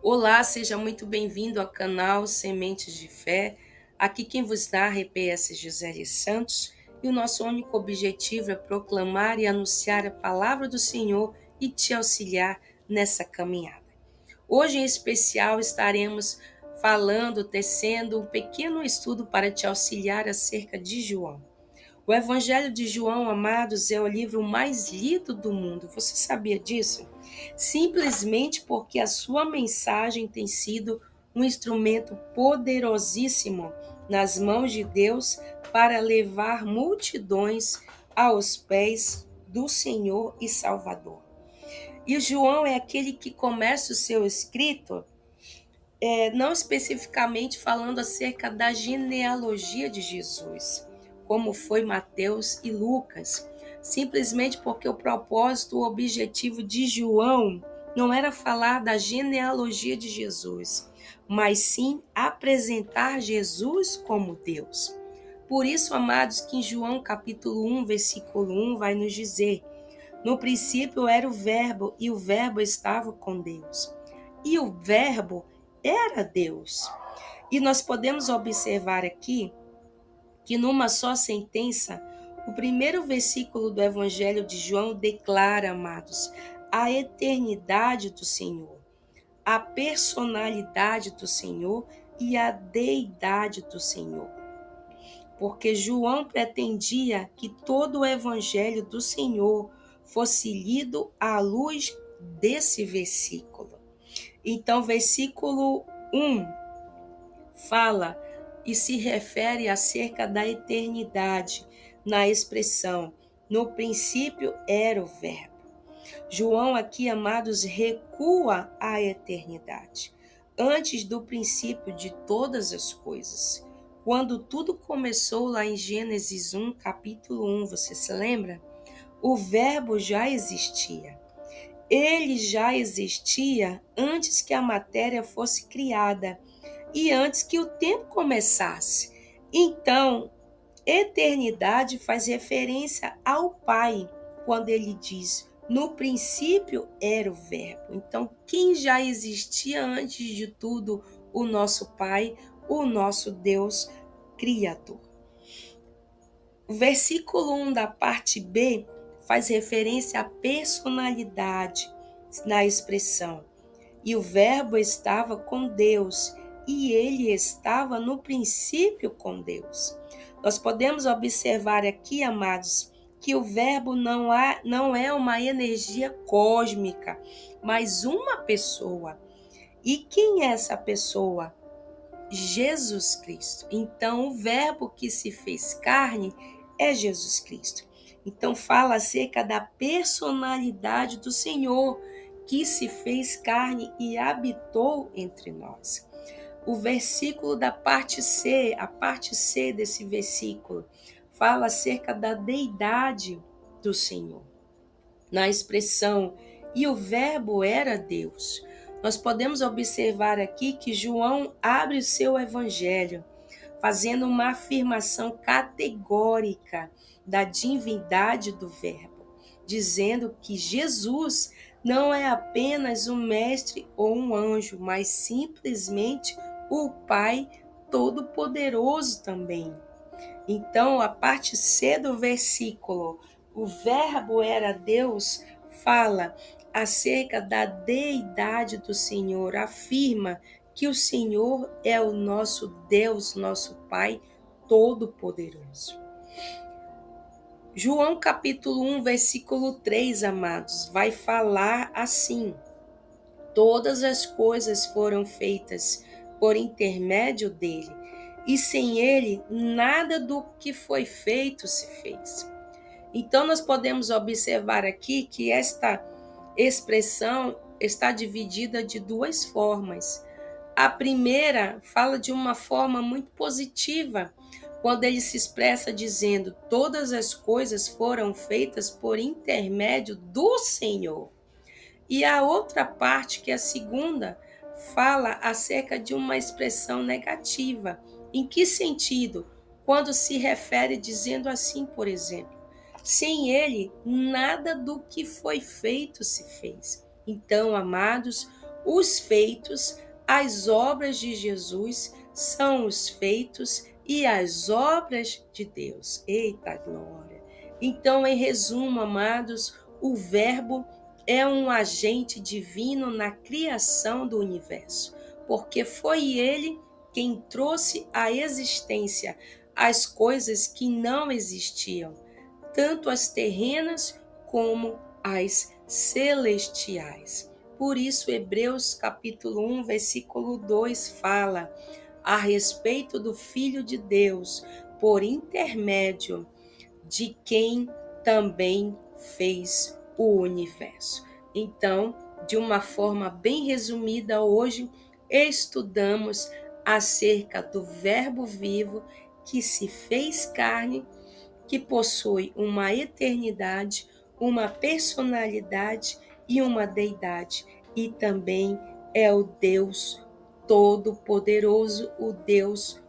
Olá, seja muito bem-vindo ao canal Sementes de Fé. Aqui quem vos narra é PS Gisele Santos e o nosso único objetivo é proclamar e anunciar a palavra do Senhor e te auxiliar nessa caminhada. Hoje, em especial, estaremos tecendo um pequeno estudo para te auxiliar acerca de João. O Evangelho de João, amados, é o livro mais lido do mundo. Você sabia disso? Simplesmente porque a sua mensagem tem sido um instrumento poderosíssimo nas mãos de Deus para levar multidões aos pés do Senhor e Salvador. E João é aquele que começa o seu escrito, não especificamente falando acerca da genealogia de Jesus, como foi Mateus e Lucas, simplesmente porque o propósito, o objetivo de João não era falar da genealogia de Jesus, mas sim apresentar Jesus como Deus. Por isso, amados, que em João capítulo 1, versículo 1 vai nos dizer: no princípio era o Verbo, e o Verbo estava com Deus. E o Verbo era Deus. E nós podemos observar aqui que numa só sentença, o primeiro versículo do Evangelho de João declara, amados, a eternidade do Senhor, a personalidade do Senhor e a deidade do Senhor. Porque João pretendia que todo o Evangelho do Senhor fosse lido à luz desse versículo. Então, versículo 1 fala e se refere acerca da eternidade, na expressão: no princípio era o Verbo. João aqui, amados, recua à eternidade, antes do princípio de todas as coisas. Quando tudo começou lá em Gênesis 1, capítulo 1, você se lembra? O Verbo já existia. Ele já existia antes que a matéria fosse criada e antes que o tempo começasse. Então, eternidade faz referência ao Pai, quando ele diz: no princípio era o Verbo. Então, quem já existia antes de tudo? O nosso Pai, o nosso Deus Criador. O versículo 1 da parte B faz referência à personalidade na expressão: e o Verbo estava com Deus, e ele estava no princípio com Deus. Nós podemos observar aqui, amados, que o Verbo não é uma energia cósmica, mas uma pessoa. E quem é essa pessoa? Jesus Cristo. Então, o Verbo que se fez carne é Jesus Cristo. Então, fala acerca da personalidade do Senhor, que se fez carne e habitou entre nós. O versículo da parte C, a parte C desse versículo, fala acerca da deidade do Senhor. Na expressão, e o Verbo era Deus. Nós podemos observar aqui que João abre o seu evangelho, fazendo uma afirmação categórica da divindade do Verbo, dizendo que Jesus não é apenas um mestre ou um anjo, mas simplesmente o Pai Todo-Poderoso também. Então, a parte C do versículo, o Verbo era Deus, fala acerca da deidade do Senhor, afirma que o Senhor é o nosso Deus, nosso Pai Todo-Poderoso. João capítulo 1, versículo 3, amados, vai falar assim: todas as coisas foram feitas por intermédio dele, e sem ele nada do que foi feito se fez. Então nós podemos observar aqui que esta expressão está dividida de duas formas. A primeira fala de uma forma muito positiva, quando ele se expressa dizendo: todas as coisas foram feitas por intermédio do Senhor. E a outra parte, que é a segunda, fala acerca de uma expressão negativa. Em que sentido? Quando se refere dizendo assim, por exemplo: sem ele, nada do que foi feito se fez. Então, amados, Os feitos, as obras de Jesus são os feitos e as obras de Deus. Eita glória! Então, em resumo, amados, o Verbo é um agente divino na criação do universo, porque foi ele quem trouxe à existência as coisas que não existiam, tanto as terrenas como as celestiais. Por isso, Hebreus capítulo 1, versículo 2 fala a respeito do Filho de Deus, por intermédio de quem também fez o universo. Então, de uma forma bem resumida, hoje estudamos acerca do Verbo vivo que se fez carne, que possui uma eternidade, uma personalidade e uma deidade, e também é o Deus Todo-Poderoso, o Deus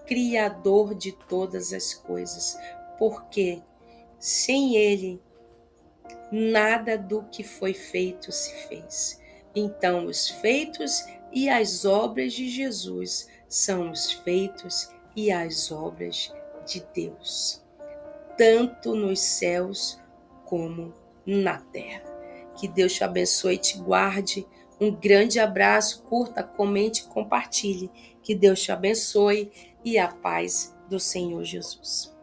Criador de todas as coisas, porque sem Ele nada do que foi feito se fez. Então, os feitos e as obras de Jesus são os feitos e as obras de Deus, tanto nos céus como na terra. Que Deus te abençoe e te guarde. Um grande abraço, curta, comente, compartilhe. Que Deus te abençoe e a paz do Senhor Jesus.